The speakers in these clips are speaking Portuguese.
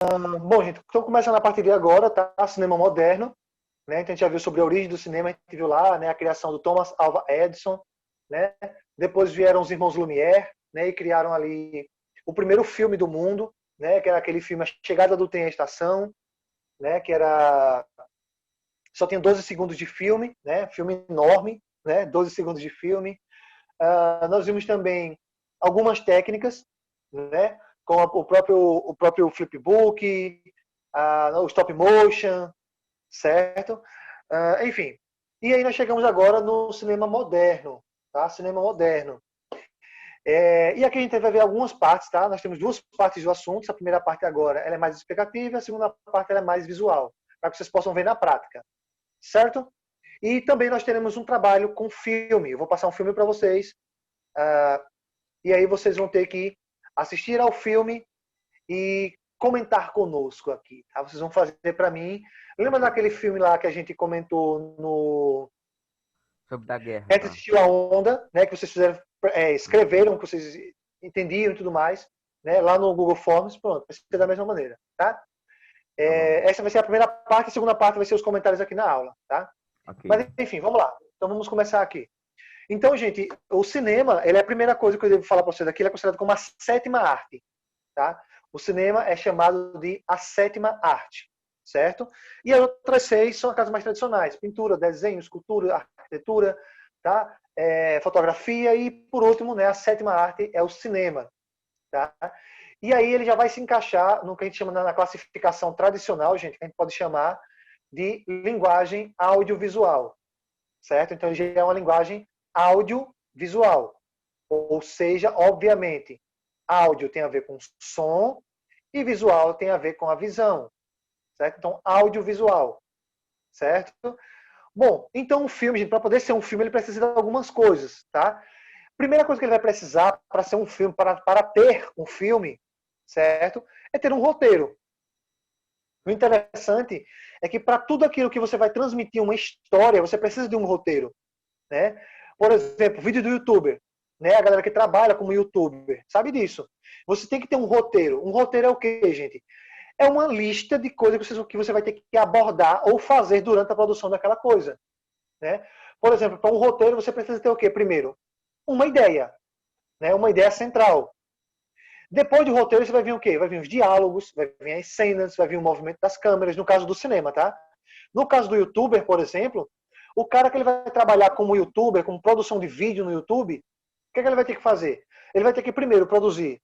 Bom, gente, estou começando a partir de agora, tá? Cinema moderno, né? Então a gente já viu sobre a origem do cinema, a gente viu lá, né? A criação do Thomas Alva Edison, né? Depois vieram os irmãos Lumière, né? E criaram ali o primeiro filme do mundo, né? Que era aquele filme A Chegada do Trem à Estação, né? Que era só tinha 12 segundos de filme, né? Filme enorme, né? 12 segundos de filme. Nós vimos também algumas técnicas, né? Como o próprio flipbook, o stop motion, certo? Enfim. E aí nós chegamos agora no cinema moderno, tá? Cinema moderno. E aqui a gente vai ver algumas partes, tá? Nós temos duas partes do assunto. A primeira parte agora ela é mais explicativa, a segunda parte ela é mais visual, para que vocês possam ver na prática, certo? E também nós teremos um trabalho com filme. Eu vou passar um filme para vocês. E aí vocês vão ter que assistir ao filme e comentar conosco aqui, tá? Vocês vão fazer para mim. Lembra daquele filme lá que a gente comentou no Sobre da guerra, Entre tá? Assistiu a Onda, né? Que vocês fizeram, escreveram, que vocês entendiam e tudo mais, né? Lá no Google Forms, pronto, vai ser da mesma maneira, tá? Essa vai ser a primeira parte, a segunda parte vai ser os comentários aqui na aula, tá? Ok. Mas enfim, vamos lá. Então vamos começar aqui. Então, gente, o cinema, ele é a primeira coisa que eu devo falar para vocês aqui, ele é considerado como a sétima arte, tá? O cinema é chamado de a sétima arte, certo? E as outras seis são aquelas mais tradicionais: pintura, desenho, escultura, arquitetura, tá? Fotografia e, por último, né, a sétima arte é o cinema, tá? E aí ele já vai se encaixar no que a gente chama na classificação tradicional, gente, que a gente pode chamar de linguagem audiovisual, certo? Então ele já é uma linguagem audiovisual, ou seja, obviamente, áudio tem a ver com som e visual tem a ver com a visão, certo? Então, audiovisual, certo? Bom, então o filme, gente, para poder ser um filme, ele precisa de algumas coisas, tá? Primeira coisa que ele vai precisar para ser um filme, para ter um filme, certo? É ter um roteiro. O interessante é que para tudo aquilo que você vai transmitir uma história, você precisa de um roteiro, né? Por exemplo, vídeo do YouTuber, né? A galera que trabalha como YouTuber sabe disso. Você tem que ter um roteiro. Um roteiro é o quê, gente? É uma lista de coisas que você vai ter que abordar ou fazer durante a produção daquela coisa, né? Por exemplo, para um roteiro você precisa ter o quê? Primeiro, uma ideia, né? Uma ideia central. Depois do roteiro você vai vir o quê? Vai vir os diálogos, vai vir as cenas, vai vir o movimento das câmeras, no caso do cinema, tá? No caso do YouTuber, por exemplo, o cara que ele vai trabalhar como YouTuber, como produção de vídeo no YouTube, o que ele vai ter que fazer? Ele vai ter que primeiro produzir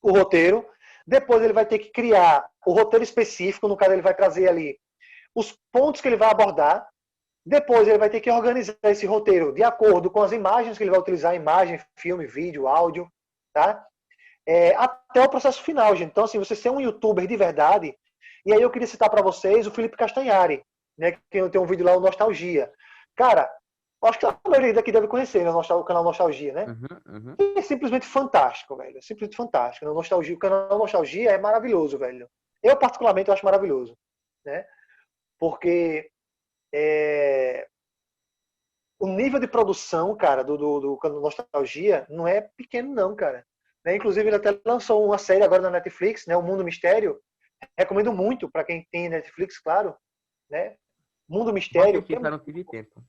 o roteiro, depois ele vai ter que criar o roteiro específico, no caso ele vai trazer ali os pontos que ele vai abordar, depois ele vai ter que organizar esse roteiro de acordo com as imagens que ele vai utilizar, imagem, filme, vídeo, áudio, tá? Até o processo final, gente. Então, assim, você ser um YouTuber de verdade, e aí eu queria citar para vocês o Felipe Castanhari, né, que tem um vídeo lá, o Nostalgia. Cara, acho que a maioria daqui deve conhecer, né, o canal Nostalgia, né? Uhum. É simplesmente fantástico, velho. É simplesmente fantástico. O canal Nostalgia é maravilhoso, velho. Eu, particularmente, acho maravilhoso, né? Porque o nível de produção, cara, do canal Nostalgia não é pequeno, não, cara. Né? Inclusive, ele até lançou uma série agora na Netflix, né? O Mundo Mistério. Recomendo muito para quem tem Netflix, claro, né? Mundo Vou Mistério, assistir, só não tive tempo.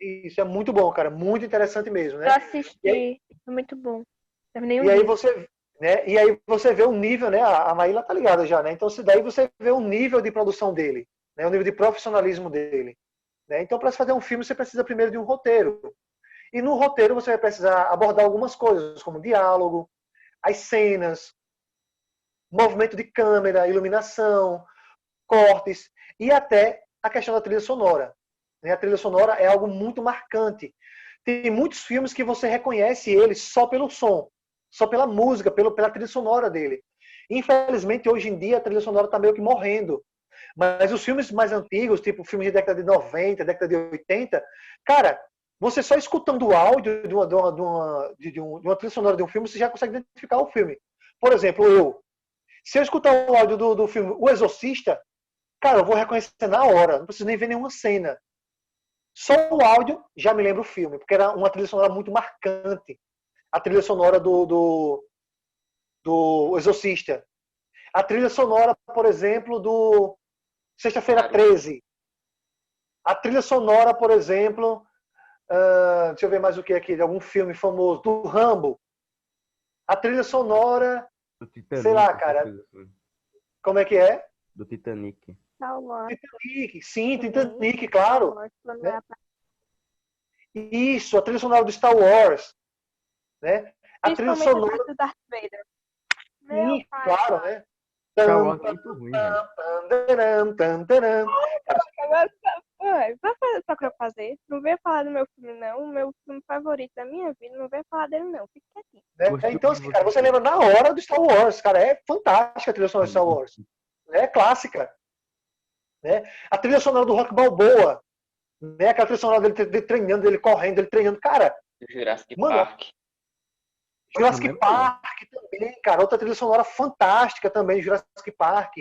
isso é muito bom, cara, muito interessante mesmo, Eu né? assisti, é muito bom. Terminei o E aí livro. você, né? E aí você vê o nível, né? A Maíla tá ligada já, né? Então daí você vê o nível de produção dele, né? O nível de profissionalismo dele, né? Então para se fazer um filme você precisa primeiro de um roteiro. E no roteiro você vai precisar abordar algumas coisas, como diálogo, as cenas, movimento de câmera, iluminação, cortes e até a questão da trilha sonora. A trilha sonora é algo muito marcante. Tem muitos filmes que você reconhece ele só pelo som, só pela música, pela trilha sonora dele. Infelizmente, hoje em dia, a trilha sonora está meio que morrendo. Mas os filmes mais antigos, tipo filmes de década de 90, década de 80, cara, você só escutando o áudio de uma trilha sonora de um filme, você já consegue identificar o filme. Por exemplo, se eu escutar o áudio do filme O Exorcista, cara, eu vou reconhecer na hora, não preciso nem ver nenhuma cena. Só o áudio já me lembra o filme, porque era uma trilha sonora muito marcante. A trilha sonora do Exorcista. A trilha sonora, por exemplo, do Sexta-feira 13. A trilha sonora, por exemplo, deixa eu ver mais o que aqui, de algum filme famoso, do Rambo. A trilha sonora, Do Titanic. sei lá, cara, como é que é? Do Titanic. Star Wars. Titanic, sim, Também. Titanic, Star claro. Wars, quando Né? é Isso, a trilha sonora do Star Wars, né? A trilha Principalmente a sonora, parte do Darth Vader. Meu sim, pai, claro, pai. né? Star Wars é muito ruim, velho. Agora, só que eu fazer. Não venha falar do meu filme, não. O meu filme favorito da minha vida. Não venha falar dele, não. Fique quietinho. Né? Gostei Então, de assim, cara, você. você lembra na hora do Star Wars, cara, é fantástica a trilha sonora do Star Wars. É clássica. Né? A trilha sonora do Rock Balboa, né? Aquela trilha sonora dele treinando, dele correndo, ele treinando. Cara, Jurassic mano, Park. Jurassic Também, Park também, cara. Outra trilha sonora fantástica também, Jurassic Park.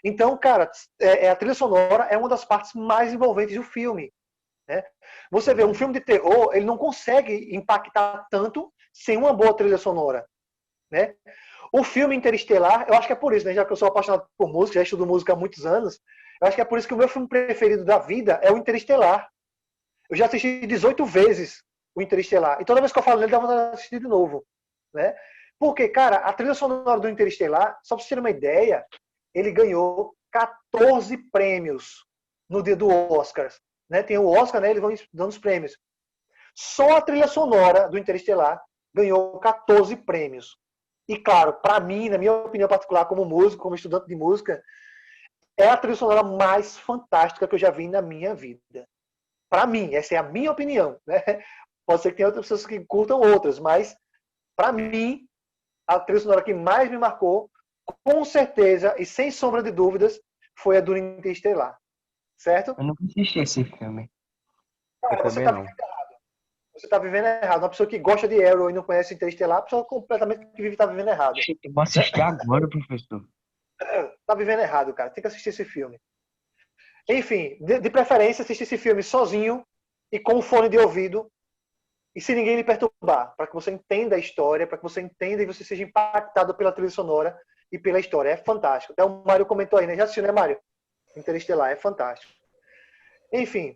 Então, cara, a trilha sonora é uma das partes mais envolventes do filme. Né? Você vê, um filme de terror, ele não consegue impactar tanto sem uma boa trilha sonora. Né? O filme Interestelar, eu acho que é por isso, né? Já que eu sou apaixonado por música, já estudo música há muitos anos, eu acho que é por isso que o meu filme preferido da vida é o Interestelar. Eu já assisti 18 vezes o Interestelar. E toda vez que eu falo nele, dá vontade de assistir de novo. Né? Porque, cara, a trilha sonora do Interestelar, só pra você ter uma ideia, ele ganhou 14 prêmios no dia do Oscar. Né? Tem o Oscar, né? Eles vão dando os prêmios. Só a trilha sonora do Interestelar ganhou 14 prêmios. E, claro, para mim, na minha opinião particular, como músico, como estudante de música, é a trilha sonora mais fantástica que eu já vi na minha vida. Para mim, essa é a minha opinião. Né? Pode ser que tenha outras pessoas que curtam outras, mas, para mim, a trilha sonora que mais me marcou, com certeza e sem sombra de dúvidas, foi a do Interestelar. Certo? Eu nunca assisti esse filme. Cara, Eu você também tá não. vivendo errado. Você tá vivendo errado. Uma pessoa que gosta de Arrow e não conhece Interestelar, uma pessoa completamente que vive tá vivendo errado. Eu vou assistir agora, professor. Tá vivendo errado, cara. Tem que assistir esse filme. Enfim, de preferência, assistir esse filme sozinho e com um fone de ouvido e sem ninguém lhe perturbar, para que você entenda a história, para que você entenda e você seja impactado pela trilha sonora e pela história. É fantástico. Até o Mário comentou aí, né? Já assistiu, né, Mário? Interestelar, é fantástico. Enfim.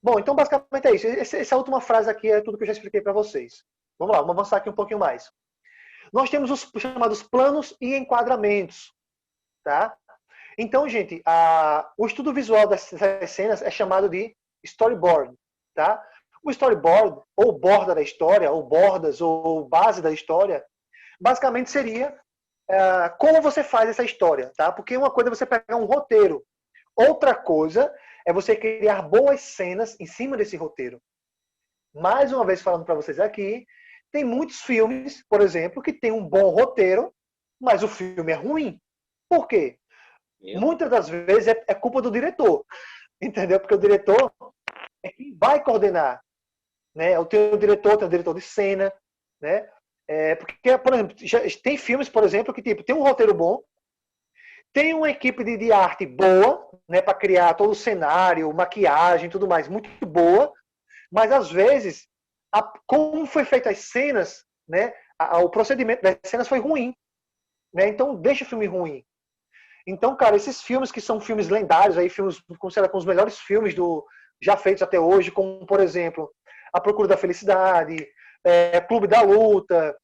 Bom, então basicamente é isso. Essa última frase aqui é tudo que eu já expliquei para vocês. Vamos lá, vamos avançar aqui um pouquinho mais. Nós temos os chamados planos e enquadramentos. Tá? Então, gente, o estudo visual dessas cenas é chamado de storyboard. Tá? O storyboard, ou borda da história, ou bordas, ou base da história, basicamente seria como você faz essa história. Tá? Porque uma coisa é você pegar um roteiro. Outra coisa é você criar boas cenas em cima desse roteiro. Mais uma vez falando para vocês aqui, tem muitos filmes, por exemplo, que tem um bom roteiro, mas o filme é ruim. Por quê? Muitas das vezes é culpa do diretor. Entendeu? Porque o diretor é quem vai coordenar. Né? Tem o diretor de cena. Né? Porque, por exemplo, tem filmes, por exemplo, que tipo, tem um roteiro bom, tem uma equipe de arte boa, né, para criar todo o cenário, maquiagem, tudo mais, muito boa, mas às vezes, como foi feita as cenas, né, o procedimento das cenas foi ruim. Né, então, deixa o filme ruim. Então, cara, esses filmes que são filmes lendários, aí, filmes considerados como os melhores filmes já feitos até hoje, como, por exemplo, A Procura da Felicidade, Clube da Luta,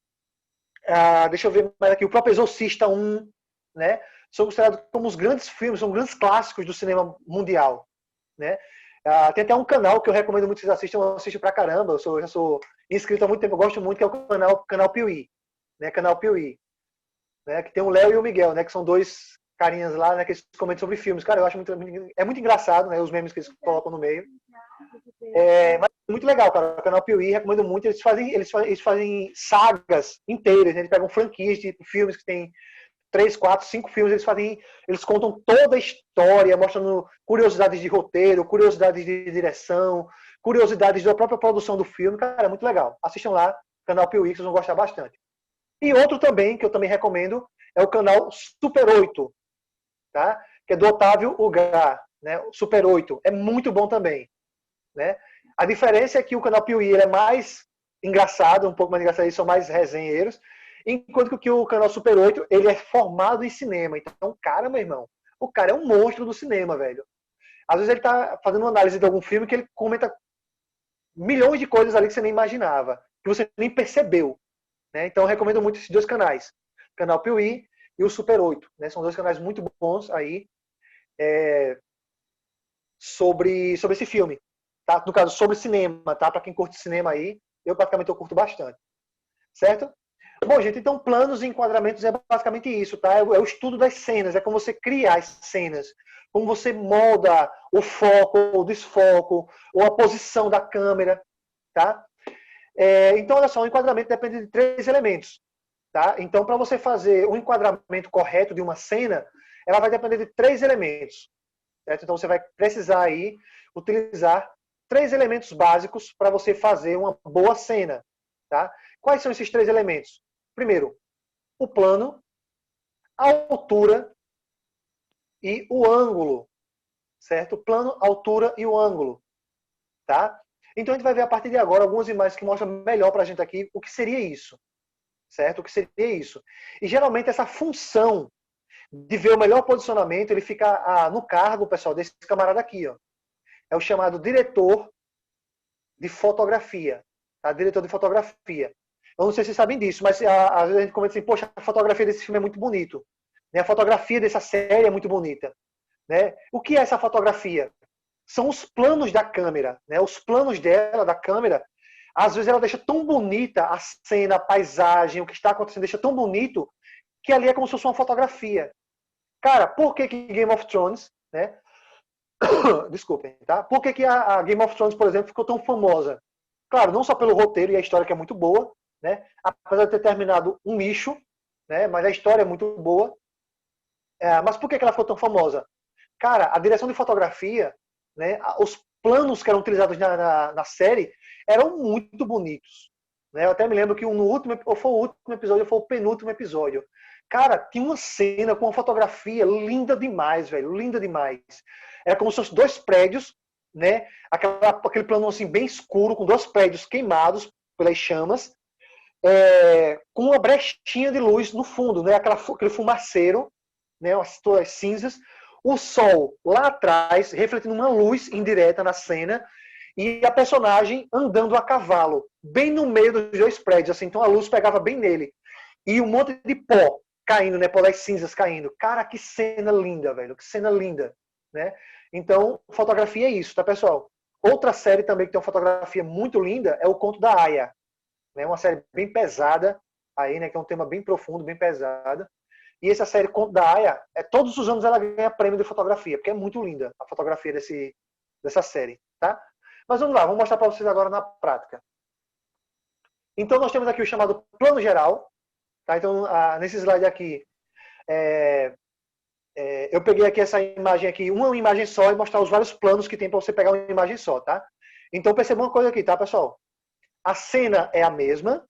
deixa eu ver mais aqui, o próprio Exorcista 1, né? São considerados como os grandes filmes, são grandes clássicos do cinema mundial. Né? Tem até um canal que eu recomendo muito que vocês assistam, eu assisto pra caramba, eu já sou inscrito há muito tempo, eu gosto muito, que é o canal Piuí. Né? Canal Piuí. Né? Que tem o Léo e o Miguel, né? Que são dois carinhas lá, né? Que eles comentam sobre filmes. Cara, eu acho muito engraçado, né? Os memes que eles colocam no meio. Mas é muito legal, cara. O canal Piuí, recomendo muito. Eles fazem sagas inteiras, né? Eles pegam franquias de filmes que tem 3, 4, 5 filmes, eles contam toda a história, mostrando curiosidades de roteiro, curiosidades de direção, curiosidades da própria produção do filme. Cara, é muito legal. Assistam lá, canal Piuí, que vocês vão gostar bastante. E outro também, que eu também recomendo, é o canal Super 8, tá? Que é do Otávio Ugar, né? O Super 8. É muito bom também. Né? A diferença é que o canal Piuí ele é mais engraçado, um pouco mais engraçado, eles são mais resenheiros. Enquanto que o canal Super 8, ele é formado em cinema. Então, cara, meu irmão, o cara é um monstro do cinema, velho. Às vezes ele tá fazendo uma análise de algum filme que ele comenta milhões de coisas ali que você nem imaginava, que você nem percebeu. Né? Então, eu recomendo muito esses dois canais. O canal Piuí e o Super 8. Né? São dois canais muito bons aí sobre esse filme. Tá? No caso, sobre cinema, tá? Para quem curte cinema aí, eu praticamente eu curto bastante. Certo? Bom, gente, então planos e enquadramentos é basicamente isso, tá? É o estudo das cenas, é como você cria as cenas, como você molda o foco, o desfoco, ou a posição da câmera, tá? Então, olha só, o enquadramento depende de 3 elementos, tá? Então, para você fazer o enquadramento correto de uma cena, ela vai depender de 3 elementos, certo? Então, você vai precisar aí utilizar 3 elementos básicos para você fazer uma boa cena, tá? Quais são esses 3 elementos? Primeiro, o plano, a altura e o ângulo, certo? O plano, a altura e o ângulo, tá? Então a gente vai ver a partir de agora algumas imagens que mostram melhor para a gente aqui o que seria isso, certo? O que seria isso. E geralmente essa função de ver o melhor posicionamento, ele fica no cargo, pessoal, desse camarada aqui, ó. É o chamado diretor de fotografia, tá? Diretor de fotografia. Eu não sei se vocês sabem disso, mas às vezes a gente comenta assim, poxa, a fotografia desse filme é muito bonito. Né? A fotografia dessa série é muito bonita. Né? O que é essa fotografia? São os planos da câmera. Né? Os planos dela, da câmera, às vezes ela deixa tão bonita a cena, a paisagem, o que está acontecendo, deixa tão bonito, que ali é como se fosse uma fotografia. Cara, por que Game of Thrones, né? Desculpem, tá? Por que a Game of Thrones, por exemplo, ficou tão famosa? Claro, não só pelo roteiro e a história que é muito boa, né? Apesar de ter terminado um lixo, né? Mas a história é muito boa. Mas por que ela ficou tão famosa? Cara, a direção de fotografia, né? Os planos que eram utilizados na série eram muito bonitos. Né? Eu até me lembro que no último, ou foi o último episódio, ou foi o penúltimo episódio. Cara, tinha uma cena com uma fotografia linda demais, velho. Linda demais. Era como se fossem 2 prédios, né? Aquele plano assim, bem escuro, com 2 prédios queimados pelas chamas. Com uma brechinha de luz no fundo, né? Aquele fumaceiro, né? Todas cinzas, o sol lá atrás, refletindo uma luz indireta na cena, e a personagem andando a cavalo, bem no meio dos 2 prédios, assim, então a luz pegava bem nele. E um monte de pó caindo, né? Pó das cinzas caindo. Cara, que cena linda, velho, que cena linda, né? Então, fotografia é isso, tá, pessoal? Outra série também que tem uma fotografia muito linda é O Conto da Aia. Né? Uma série bem pesada, aí, né? Que é um tema bem profundo, bem pesada. E essa série Conto da Aia, todos os anos ela ganha prêmio de fotografia, porque é muito linda a fotografia dessa série, tá? Mas vamos lá, vamos mostrar para vocês agora na prática. Então nós temos aqui o chamado plano geral, tá? Então nesse slide aqui, eu peguei aqui essa imagem aqui, uma imagem só, e mostrar os vários planos que tem para você pegar uma imagem só, tá? Então perceba uma coisa aqui, tá, pessoal? A cena é a mesma,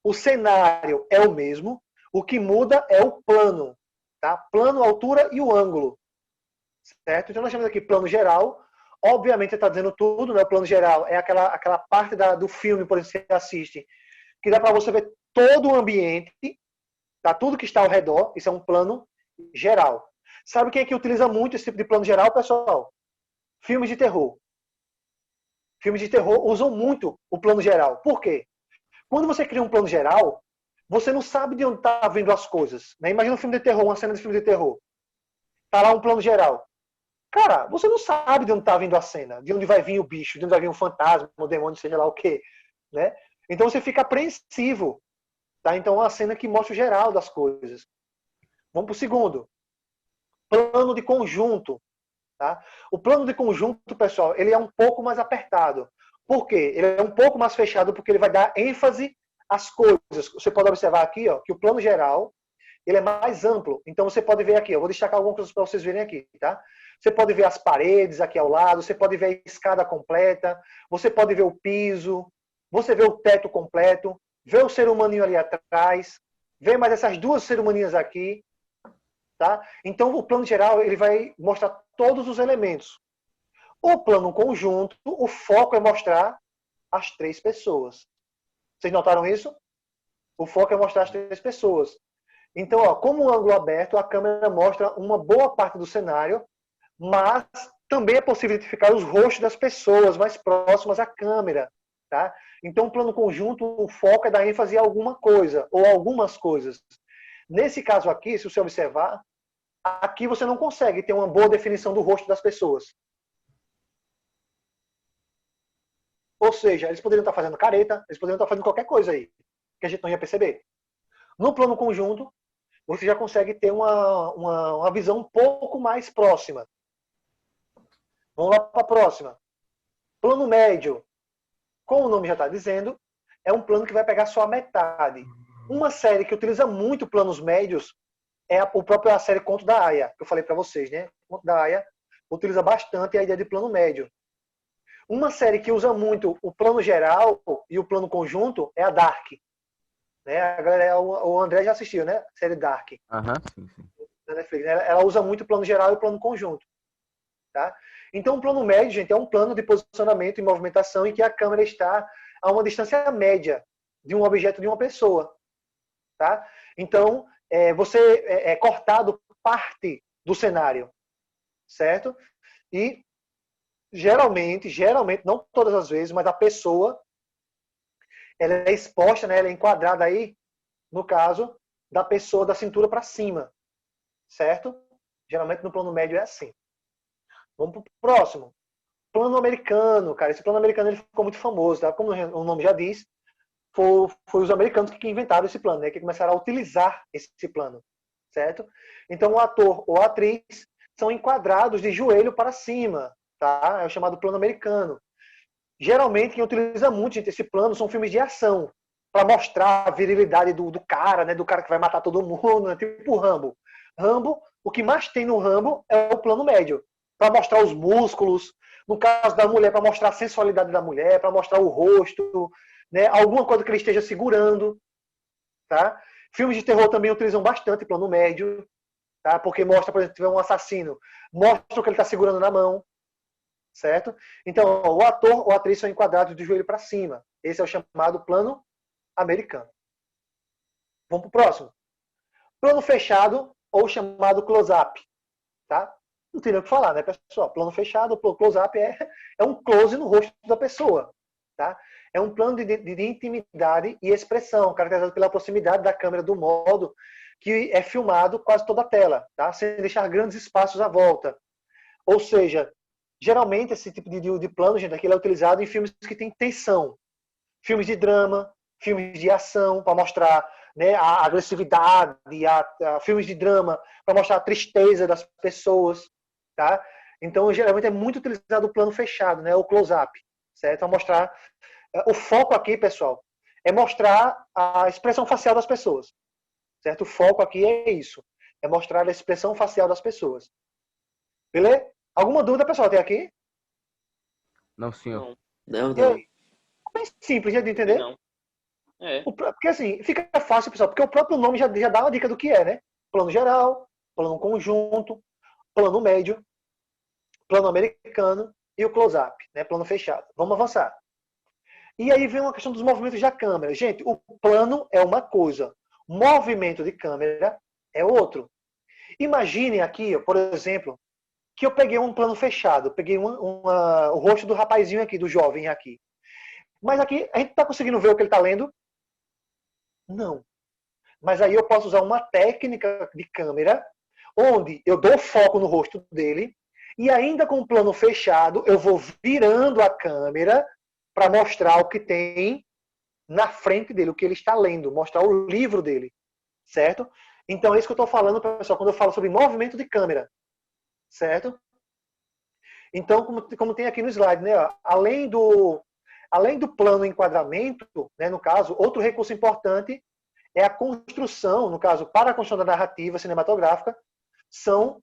o cenário é o mesmo, o que muda é o plano, tá? Plano, altura e o ângulo, certo? Então nós temos aqui plano geral, obviamente está dizendo tudo, né? O plano geral é aquela parte do filme, por exemplo, que você assiste, que dá para você ver todo o ambiente, tá? Tudo que está ao redor, isso é um plano geral. Sabe quem é que utiliza muito esse tipo de plano geral, pessoal? Filmes de terror. Filmes de terror usam muito o plano geral. Por quê? Quando você cria um plano geral, você não sabe de onde está vendo as coisas. Né? Imagina um filme de terror, uma cena de filme de terror. Está lá um plano geral. Cara, você não sabe de onde está vindo a cena, de onde vai vir o bicho, de onde vai vir um fantasma, o demônio, seja lá o quê. Né? Então você fica apreensivo. Tá? Então é uma cena que mostra o geral das coisas. Vamos para o segundo. Plano de conjunto. Tá? O plano de conjunto, pessoal, ele é um pouco mais apertado. Por quê? Ele é um pouco mais fechado porque ele vai dar ênfase às coisas. Você pode observar aqui, ó, que o plano geral ele é mais amplo. Então você pode ver aqui, eu vou destacar algumas coisas para vocês verem aqui, tá? Você pode ver as paredes aqui ao lado, você pode ver a escada completa, você pode ver o piso, você vê o teto completo, vê o ser humaninho ali atrás, vê mais essas 2 ser humaninhas aqui, tá? Então o plano geral ele vai mostrar todos os elementos. O plano conjunto, o foco é mostrar as 3 pessoas. Vocês notaram isso? O foco é mostrar as três pessoas. Então, ó, como um ângulo aberto, a câmera mostra uma boa parte do cenário, mas também é possível identificar os rostos das pessoas mais próximas à câmera. Tá? Então, o plano conjunto, o foco é dar ênfase a alguma coisa, ou algumas coisas. Nesse caso aqui, se você observar, aqui você não consegue ter uma boa definição do rosto das pessoas. Ou seja, eles poderiam estar fazendo careta, eles poderiam estar fazendo qualquer coisa aí, que a gente não ia perceber. No plano conjunto, você já consegue ter uma visão um pouco mais próxima. Vamos lá para a próxima. Plano médio. Como o nome já está dizendo, é um plano que vai pegar só a metade. Uma série que utiliza muito planos médios é a própria série Conto da Aia, que eu falei para vocês, né? Conto da Aia utiliza bastante a ideia de plano médio. Uma série que usa muito o plano geral e o plano conjunto é a Dark. Né? A galera, o André já assistiu, né? A série Dark. Sim, sim. Da Netflix, né? Ela usa muito o plano geral e o plano conjunto. Tá? Então, o plano médio, gente, é um plano de posicionamento e movimentação em que a câmera está a uma distância média de um objeto de uma pessoa. Tá? Então, você é cortado parte do cenário. Certo? E geralmente, não todas as vezes, mas a pessoa ela é exposta, né, ela é enquadrada aí, no caso, da pessoa da cintura para cima. Certo? Geralmente no plano médio é assim. Vamos para o próximo. Plano americano, cara. Esse plano americano ele ficou muito famoso, tá? Como o nome já diz, foi os americanos que inventaram esse plano, né? Que começaram a utilizar esse plano. Certo? Então, o ator ou a atriz são enquadrados de joelho para cima. Tá? É o chamado plano americano. Geralmente, quem utiliza muito, gente, esse plano são filmes de ação, para mostrar a virilidade do cara, né? Do cara que vai matar todo mundo, né? Tipo o Rambo. Rambo, o que mais tem no Rambo é o plano médio, para mostrar os músculos, no caso da mulher, para mostrar a sensualidade da mulher, para mostrar o rosto, né? Alguma coisa que ele esteja segurando. Tá? Filmes de terror também utilizam bastante plano médio, tá? Porque mostra, por exemplo, se tiver um assassino, mostra o que ele está segurando na mão. Certo? Então, o ator ou a atriz são enquadrados de joelho para cima. Esse é o chamado plano americano. Vamos para o próximo. Plano fechado ou chamado close-up. Tá? Não tem nem o que falar, né, pessoal? Plano fechado, close-up é um close no rosto da pessoa. Tá? É um plano de intimidade e expressão, caracterizado pela proximidade da câmera do modo que é filmado quase toda a tela, tá? Sem deixar grandes espaços à volta. Ou seja, geralmente, esse tipo de plano, gente, aqui é utilizado em filmes que têm tensão. Filmes de drama, filmes de ação, para mostrar, né, a agressividade, filmes de drama, para mostrar a tristeza das pessoas. Tá? Então, geralmente, é muito utilizado o plano fechado, né, o close-up. Certo? Para mostrar... O foco aqui, pessoal, é mostrar a expressão facial das pessoas. Certo? O foco aqui é isso. É mostrar a expressão facial das pessoas. Beleza? Alguma dúvida, pessoal, tem aqui? Não, senhor. Não. É bem simples de entender. Não. É. Porque assim, fica fácil, pessoal, porque o próprio nome já dá uma dica do que é, né? Plano geral, plano conjunto, plano médio, plano americano e o close-up, né? Plano fechado. Vamos avançar. E aí vem uma questão dos movimentos da câmera. Gente, o plano é uma coisa, movimento de câmera é outro. Imaginem aqui, por exemplo, que eu peguei um plano fechado, peguei o rosto do rapazinho aqui, do jovem aqui. Mas aqui, a gente está conseguindo ver o que ele está lendo? Não. Mas aí eu posso usar uma técnica de câmera, onde eu dou foco no rosto dele, e ainda com o plano fechado, eu vou virando a câmera para mostrar o que tem na frente dele, o que ele está lendo, mostrar o livro dele. Certo? Então é isso que eu estou falando, pessoal, quando eu falo sobre movimento de câmera. Certo? Então, como tem aqui no slide, né? Além do plano enquadramento, né, no caso, outro recurso importante é a construção, no caso, para a construção da narrativa cinematográfica, são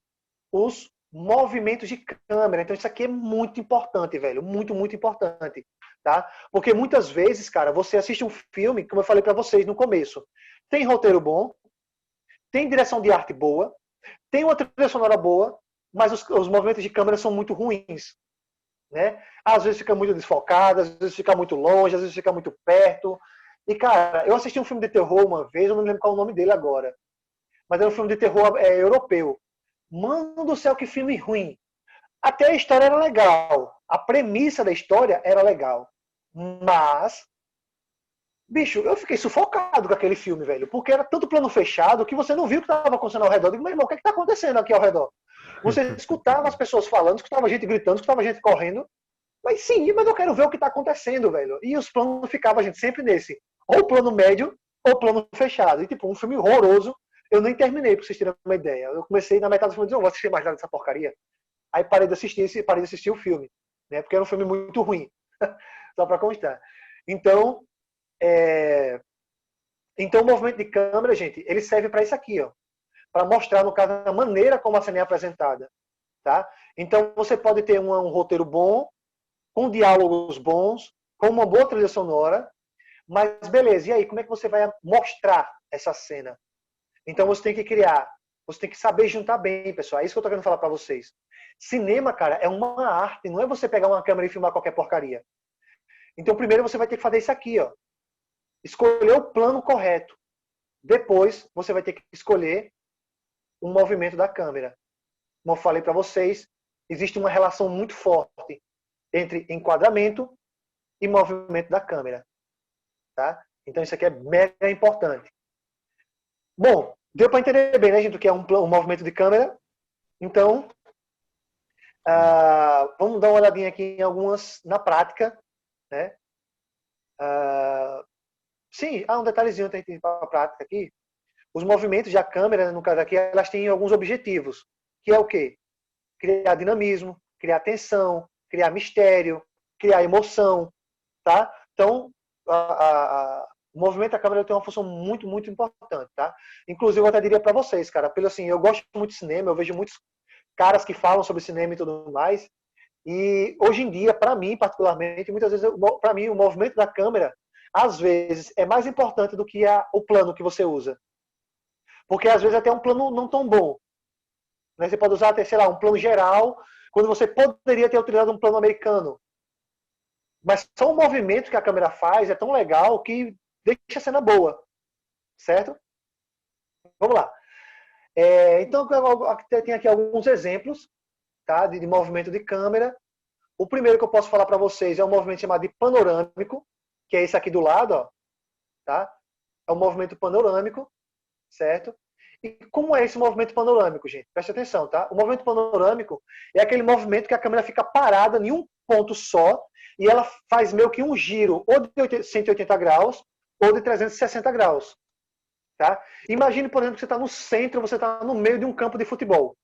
os movimentos de câmera. Então, isso aqui é muito importante, velho. Muito, muito importante. Tá? Porque muitas vezes, cara, você assiste um filme, como eu falei para vocês no começo, tem roteiro bom, tem direção de arte boa, tem uma trilha sonora boa, mas os movimentos de câmera são muito ruins. Né? Às vezes fica muito desfocado, às vezes fica muito longe, às vezes fica muito perto. E, cara, eu assisti um filme de terror uma vez, eu não me lembro qual é o nome dele agora. Mas era um filme de terror europeu. Mano do céu, que filme ruim. Até a história era legal. A premissa da história era legal. Mas, bicho, eu fiquei sufocado com aquele filme, velho. Porque era tanto plano fechado que você não viu o que estava acontecendo ao redor. Eu digo, meu irmão, o que está acontecendo aqui ao redor? Você escutava as pessoas falando, escutava gente gritando, escutava gente correndo. Mas sim, mas eu quero ver o que está acontecendo, velho. E os planos ficavam, gente, sempre nesse. Ou plano médio, ou plano fechado. E, tipo, um filme horroroso. Eu nem terminei, pra vocês terem uma ideia. Eu comecei na metade do filme e disse, não vou assistir mais nada dessa porcaria. Aí parei de assistir o filme. Né? Porque era um filme muito ruim. Só pra constar. Então, então, o movimento de câmera, gente, ele serve para isso aqui, ó. Para mostrar, no caso, a maneira como a cena é apresentada. Tá? Então, você pode ter um roteiro bom, com diálogos bons, com uma boa trilha sonora, mas beleza, e aí, como é que você vai mostrar essa cena? Então você tem que criar, você tem que saber juntar bem, pessoal. É isso que eu tô querendo falar para vocês. Cinema, cara, é uma arte, não é você pegar uma câmera e filmar qualquer porcaria. Então primeiro você vai ter que fazer isso aqui, ó. Escolher o plano correto. Depois você vai ter que escolher o movimento da câmera. Como eu falei para vocês, existe uma relação muito forte entre enquadramento e movimento da câmera. Tá? Então isso aqui é mega importante. Bom, deu para entender bem, né, gente, o que é um movimento de câmera. Então, vamos dar uma olhadinha aqui em algumas na prática. Né? Sim, há um detalhezinho para a prática aqui. Os movimentos da câmera, no caso aqui, elas têm alguns objetivos. Que é o quê? Criar dinamismo, criar tensão, criar mistério, criar emoção. Tá? Então, o movimento da câmera tem uma função muito, muito importante, tá? Inclusive, eu até diria para vocês, cara, pelo assim, eu gosto muito de cinema, eu vejo muitos caras que falam sobre cinema e tudo mais, e hoje em dia, para mim, particularmente, muitas vezes, para mim, o movimento da câmera, às vezes, é mais importante do que o plano que você usa. Porque, às vezes, até um plano não tão bom. Né? Você pode usar até, sei lá, um plano geral, quando você poderia ter utilizado um plano americano. Mas só o movimento que a câmera faz é tão legal que deixa a cena boa. Certo? Vamos lá. Então, tem aqui alguns exemplos, tá, de movimento de câmera. O primeiro que eu posso falar para vocês é um movimento chamado de panorâmico, que é esse aqui do lado. Ó, tá? É um movimento panorâmico. Certo? E como é esse movimento panorâmico, gente? Preste atenção, tá? O movimento panorâmico é aquele movimento que a câmera fica parada em um ponto só e ela faz meio que um giro ou de 180 graus ou de 360 graus. Tá? Imagine, por exemplo, que você está no centro, você está no meio de um campo de futebol.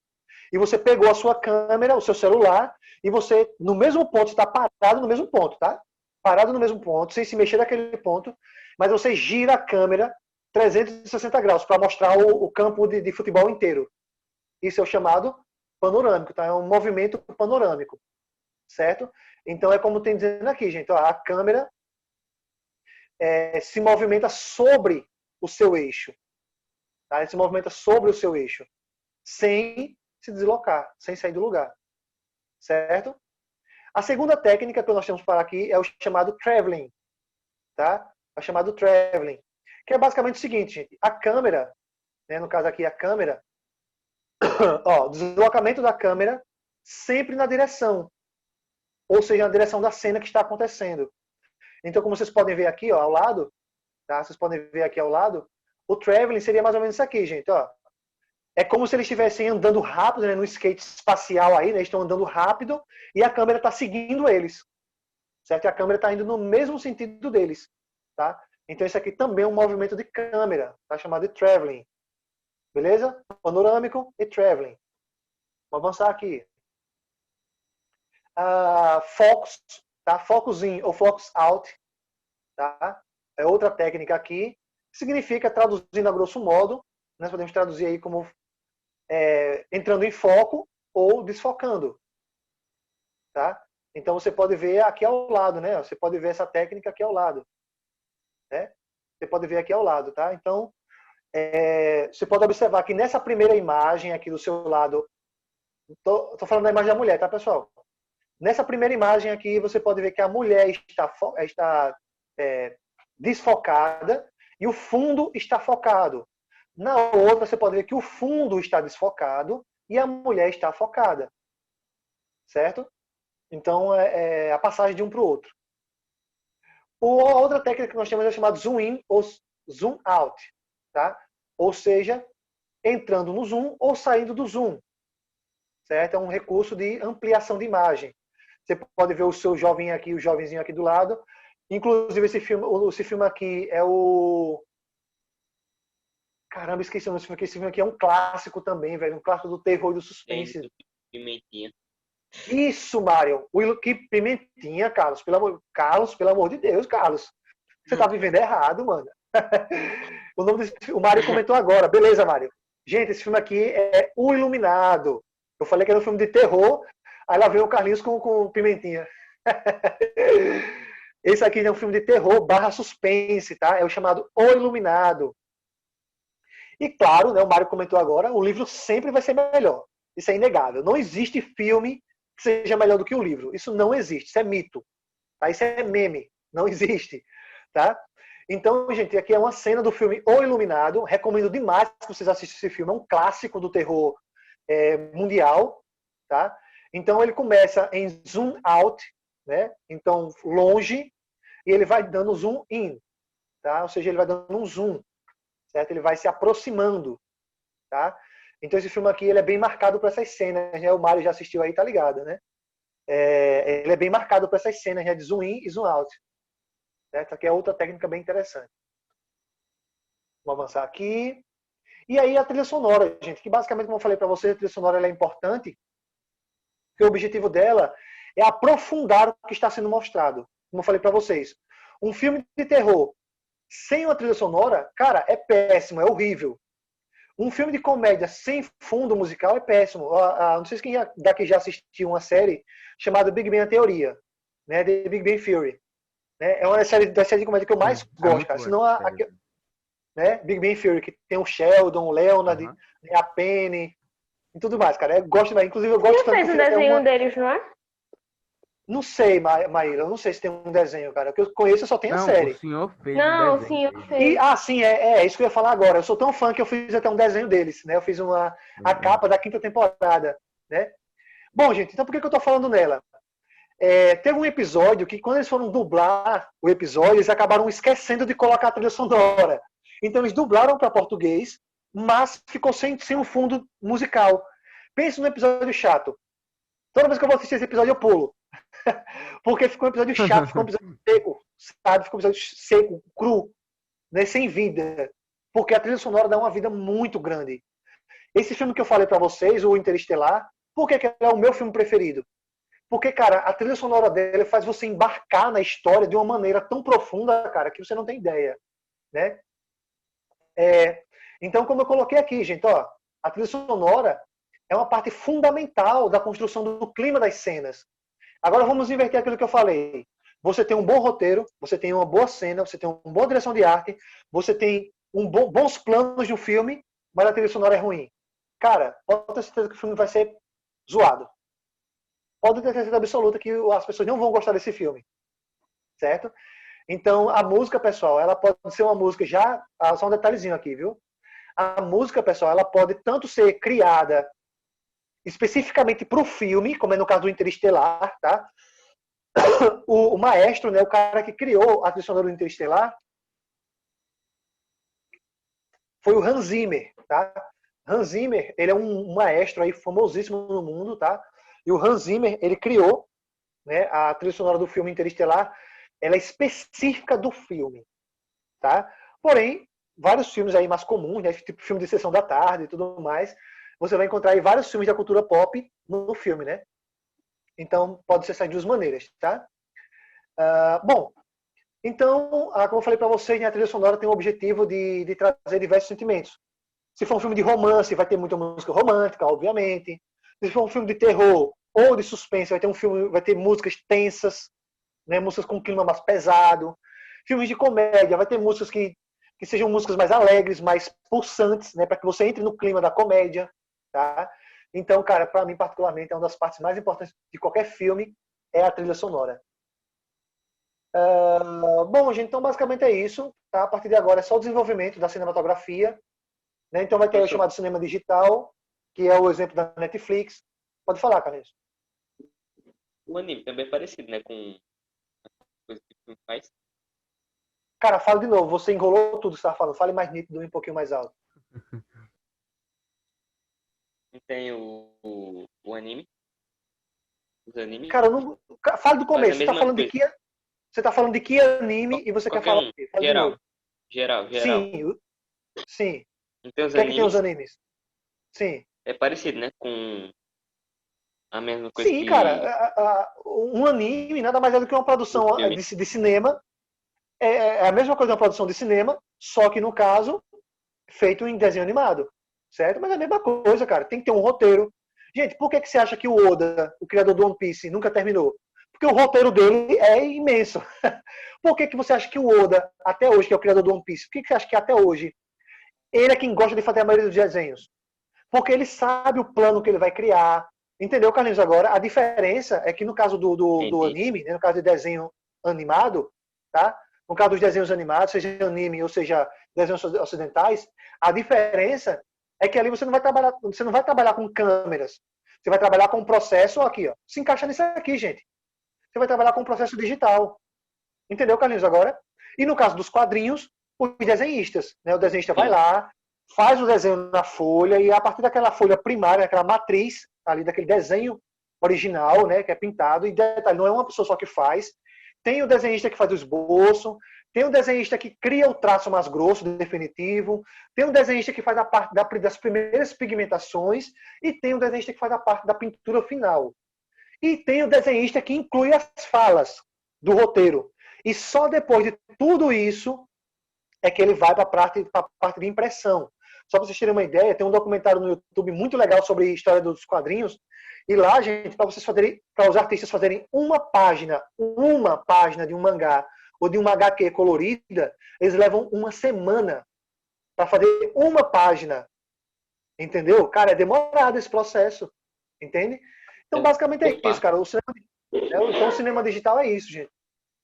E você pegou a sua câmera, o seu celular, e você, no mesmo ponto, está parado no mesmo ponto, tá? Parado no mesmo ponto, sem se mexer daquele ponto, mas você gira a câmera 360 graus para mostrar o campo de futebol inteiro. Isso é o chamado panorâmico, tá? É um movimento panorâmico. Certo? Então é como tem dizendo aqui, gente. Ó, a câmera se movimenta sobre o seu eixo. Tá? Ele se movimenta sobre o seu eixo. Sem se deslocar, sem sair do lugar. Certo? A segunda técnica que nós temos para aqui é o chamado traveling. Tá? É o chamado traveling. Que é basicamente o seguinte, gente. A câmera, né, no caso aqui a câmera, ó, o deslocamento da câmera sempre na direção. Ou seja, na direção da cena que está acontecendo. Então, como vocês podem ver aqui, ó, ao lado, tá? Vocês podem ver aqui ao lado, o traveling seria mais ou menos isso aqui, gente, ó. É como se eles estivessem andando rápido, né, no skate espacial aí, né? Eles estão andando rápido e a câmera está seguindo eles. Certo? E a câmera está indo no mesmo sentido deles, tá? Então, isso aqui também é um movimento de câmera, tá? Chamado de traveling. Beleza? Panorâmico e traveling. Vamos avançar aqui. Focus, tá? Focus in ou focus out, tá? É outra técnica aqui. Significa, traduzindo a grosso modo, nós podemos traduzir aí como entrando em foco ou desfocando, tá? Então você pode ver aqui ao lado, né? Você pode ver essa técnica aqui ao lado, né? Você pode ver aqui ao lado, tá? Então você pode observar que nessa primeira imagem aqui do seu lado, tô falando da imagem da mulher, tá, pessoal? Nessa primeira imagem aqui, você pode ver que a mulher está desfocada e o fundo está focado. Na outra, você pode ver que o fundo está desfocado e a mulher está focada. Certo? Então, é a passagem de um para o outro. A outra técnica que nós temos é chamada zoom in ou zoom out. Tá? Ou seja, entrando no zoom ou saindo do zoom. Certo? É um recurso de ampliação de imagem. Você pode ver o seu jovem aqui, o jovenzinho aqui do lado. Inclusive, esse filme aqui é o... Caramba, esqueci o nome desse filme aqui. Esse filme aqui é um clássico também, velho. Um clássico do terror e do suspense. Pimentinha. Isso, Mário. Que pimentinha, Carlos. Pelo amor de Deus, Carlos. Você tá vivendo errado, mano. O Mário comentou agora. Beleza, Mário. Gente, esse filme aqui é O Iluminado. Eu falei que era um filme de terror. Aí lá veio o Carlinhos com pimentinha. Esse aqui é um filme de terror / suspense, tá? É o chamado O Iluminado. E claro, né, o Mário comentou agora, o livro sempre vai ser melhor. Isso é inegável. Não existe filme que seja melhor do que o livro. Isso não existe. Isso é mito. Tá? Isso é meme. Não existe. Tá? Então, gente, aqui é uma cena do filme O Iluminado. Recomendo demais que vocês assistam esse filme. É um clássico do terror mundial. Tá? Então, ele começa em zoom out, né? Então, longe, e ele vai dando zoom in. Tá? Ou seja, ele vai dando um zoom. Certo? Ele vai se aproximando. Tá? Então esse filme aqui ele é bem marcado por essas cenas. Né? O Mário já assistiu aí, tá ligado, né? Ele é bem marcado por essas cenas, né? De zoom in e zoom out. Certo? Aqui é outra técnica bem interessante. Vamos avançar aqui. E aí a trilha sonora, gente, que basicamente, como eu falei para vocês, a trilha sonora ela é importante, porque o objetivo dela é aprofundar o que está sendo mostrado. Como eu falei para vocês, um filme de terror sem uma trilha sonora, cara, é péssimo, é horrível. Um filme de comédia sem fundo musical é péssimo. Não sei se quem daqui já assistiu uma série chamada Big Bang Teoria, né? The Big Bang Theory. Né? É uma das séries de comédia que eu mais gosto, cara. Senão né? Big Bang Theory, que tem o Sheldon, o Leonard, a Penny e tudo mais, cara. Eu gosto mais. Inclusive, eu gosto Você fez um desenho deles, não é? Não sei, Maíra. Eu não sei se tem um desenho, cara. O que eu conheço, eu só tenho a série. O senhor fez Não, um o desenho senhor dele. fez. Sim, é isso que eu ia falar agora. Eu sou tão fã que eu fiz até um desenho deles, né? Eu fiz a capa da 5ª temporada, né? Bom, gente, então por que eu tô falando nela? Teve um episódio que, quando eles foram dublar o episódio, eles acabaram esquecendo de colocar a trilha sonora. Então, eles dublaram para português, mas ficou sem um fundo musical. Pense num episódio chato. Toda vez que eu vou assistir esse episódio, eu pulo. Porque ficou um episódio chato, ficou um episódio seco, sabe? Ficou um episódio seco, cru, né? Sem vida. Porque a trilha sonora dá uma vida muito grande. Esse filme que eu falei para vocês, o Interestelar, por que é o meu filme preferido? Porque, cara, a trilha sonora dele faz você embarcar na história de uma maneira tão profunda, cara, que você não tem ideia, né? Então, como eu coloquei aqui, gente, ó, a trilha sonora é uma parte fundamental da construção do clima das cenas. Agora vamos inverter aquilo que eu falei. Você tem um bom roteiro, você tem uma boa cena, você tem uma boa direção de arte, você tem bons planos de um filme, mas a trilha sonora é ruim. Cara, pode ter certeza que o filme vai ser zoado. Pode ter certeza absoluta que as pessoas não vão gostar desse filme. Certo? Então, a música, pessoal, ela pode ser uma música já... Só um detalhezinho aqui, viu? A música, pessoal, ela pode tanto ser criada especificamente para o filme, como é no caso do Interestelar, tá? O maestro, né, o cara que criou a trilha sonora do Interestelar, foi o Hans Zimmer, tá? Hans Zimmer, ele é um maestro aí famosíssimo no mundo, tá? E o Hans Zimmer, ele criou, né, a trilha sonora do filme Interestelar, ela é específica do filme, tá? Porém, vários filmes aí mais comuns, né, tipo filme de Sessão da Tarde e tudo mais, você vai encontrar aí vários filmes da cultura pop no filme, né? Então, pode ser essas duas maneiras, tá? Bom, então, como eu falei para vocês, né, a trilha sonora tem o objetivo de trazer diversos sentimentos. Se for um filme de romance, vai ter muita música romântica, obviamente. Se for um filme de terror ou de suspense, vai ter músicas tensas, né, músicas com um clima mais pesado. Filmes de comédia, vai ter músicas que sejam músicas mais alegres, mais pulsantes, né, para que você entre no clima da comédia, tá? Então, cara, para mim particularmente é uma das partes mais importantes de qualquer filme é a trilha sonora. Bom, gente, então basicamente é isso. Tá? A partir de agora é só o desenvolvimento da cinematografia. Né? Então vai ter o chamado cinema digital, que é o exemplo da Netflix. Pode falar, Carlinhos. O anime também é parecido, né? Com coisa que o filme faz. Cara, fala de novo. Você enrolou tudo que você estava falando. Fale mais nítido e um pouquinho mais alto. Não tem o anime. Os animes. Cara, não... fale do começo. Você mesma está falando de coisa. que... Você está falando de que anime e você quer Qualquer falar um. o quê? Fala de novo. Geral. Sim. Então os O que é que tem os animes animes? Sim. é parecido, né? Com a mesma coisa Sim, que... cara. Um anime nada mais é do que uma produção Um filme. de cinema. É a mesma coisa de uma produção de cinema, só que no caso, feito em desenho animado. Certo? Mas é a mesma coisa, cara. Tem que ter um roteiro. Gente, por que você acha que o Oda, o criador do One Piece, nunca terminou? Porque o roteiro dele é imenso. Por que você acha que o Oda, até hoje, que é o criador do One Piece, por que você acha que até hoje ele é quem gosta de fazer a maioria dos desenhos? Porque ele sabe o plano que ele vai criar. Entendeu, Carlinhos? Agora, a diferença é que no caso do anime, né, no caso de desenho animado, tá? No caso dos desenhos animados, seja anime ou seja desenhos ocidentais, a diferença é que ali você não vai trabalhar com câmeras. Você vai trabalhar com um processo aqui, ó. Se encaixa nisso aqui, gente. Você vai trabalhar com um processo digital. Entendeu, Carlinhos, agora? E no caso dos quadrinhos, os desenhistas. Né? O desenhista vai lá, faz o desenho na folha e a partir daquela folha primária, daquela matriz ali, daquele desenho original, né, que é pintado, e detalhe, não é uma pessoa só que faz. Tem o desenhista que faz o esboço, tem o desenhista que cria o traço mais grosso, definitivo, tem o desenhista que faz a parte das primeiras pigmentações e tem o desenhista que faz a parte da pintura final. E tem o desenhista que inclui as falas do roteiro. E só depois de tudo isso é que ele vai para a parte de impressão. Só para vocês terem uma ideia, tem um documentário no YouTube muito legal sobre a história dos quadrinhos. E lá, gente, para os artistas fazerem uma página de um mangá ou de uma HQ colorida, eles levam uma semana para fazer uma página. Entendeu? Cara, é demorado esse processo. Entende? Então, basicamente é isso, cara. Então, o cinema digital é isso, gente.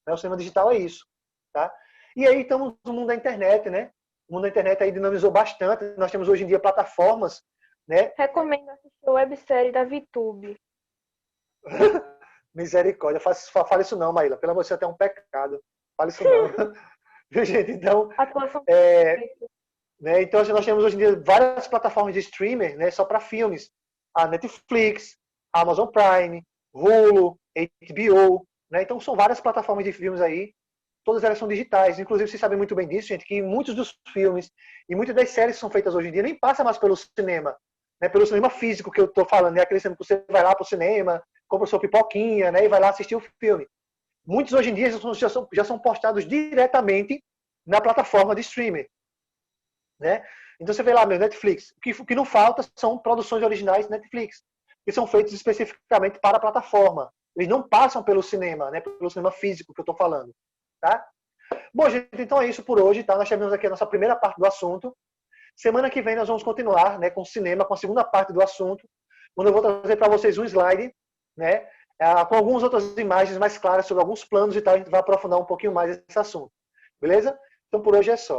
O cinema digital é isso. Tá? E aí estamos no mundo da internet, né? O mundo da internet aí dinamizou bastante. Nós temos hoje em dia plataformas, né? Recomendo assistir a websérie da VTube. Misericórdia. Fala isso não, Maíla. Pelo amor de Deus, é até um pecado. Fala isso não. Viu, gente? Então, né? Então, nós temos hoje em dia várias plataformas de streamer, né? Só para filmes. A Netflix, a Amazon Prime, Hulu, HBO, né? Então, são várias plataformas de filmes aí. Todas elas são digitais. Inclusive, vocês sabem muito bem disso, gente, que muitos dos filmes e muitas das séries que são feitas hoje em dia nem passam mais pelo cinema. Né? Pelo cinema físico que eu estou falando. É aquele cinema que você vai lá para o cinema, compra sua pipoquinha, né? E vai lá assistir o filme. Muitos hoje em dia já são postados diretamente na plataforma de streaming. Né? Então você vê lá, meu Netflix. O que não falta são produções originais Netflix, que são feitas especificamente para a plataforma. Eles não passam pelo cinema, né? Pelo cinema físico que eu estou falando. Tá? Bom, gente, então é isso por hoje. Tá? Nós terminamos aqui a nossa primeira parte do assunto. Semana que vem nós vamos continuar, né, com o cinema, com a segunda parte do assunto, quando eu vou trazer para vocês um slide, né, com algumas outras imagens mais claras sobre alguns planos e tal. A gente vai aprofundar um pouquinho mais esse assunto. Beleza? Então por hoje é só.